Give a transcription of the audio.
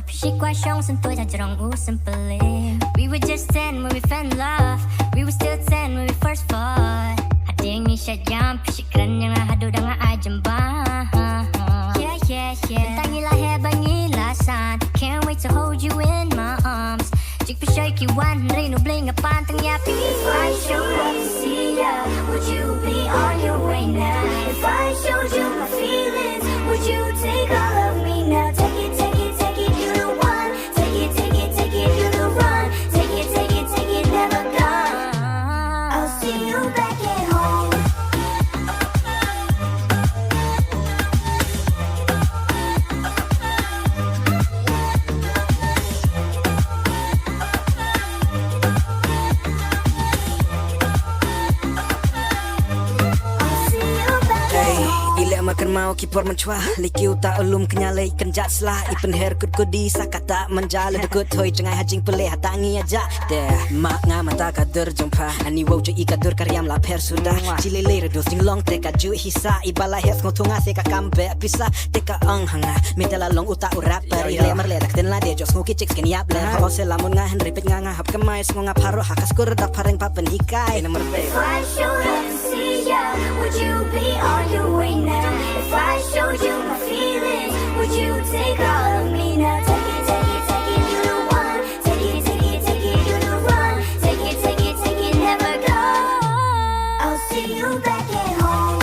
พี่ชิกว่าช่องส่วนตัวฉันจะลองอู้ simply We were just 10 when we fell in love We were still 10 when we first fought Ada yang ni syajam Pisik keren yang lah hadu dengan ajambah Yeah yeah yeah Tentang ngilah hebat ngilah san Can't wait to hold you in my arms Jik pisyai kiwan Rinu bling apaan tengyapi If I showed up to see ya Would you be on your way now If I showed you my feelings Would you take all of me now Take it, take it, take it, you the one Take it, take it, take it, you the run Take it, take it, take it, never gone I'll see you back at home Makan mau kipor mencuah Likiu tak ulum kenyalai kenjat selah Ipen her kut kudi sakata menjala Dekut hoi cengai hajing pelih hatangi aja Deh mak nga mata kader jumpa Ani wau jo ikadur karyam la per sudah Cilele redo singlong teka ju hisa Ibala hes ngotunga seka kambe pisa Teka hanga Medala long uta urap Pari le merle tak den la de jos ngoki cik sken yap le Hau selamun nga hen ripet nga hap kemai Sengonga paro hakas kur dak pareng papen hikai Nomor If I showed up to see ya Would you be on your way now If I showed you my feelings Would you take all of me now Take it, take it, take it, you the one Take it, take it, take it, you the run Take it, take it, take it, never go I'll see you back at home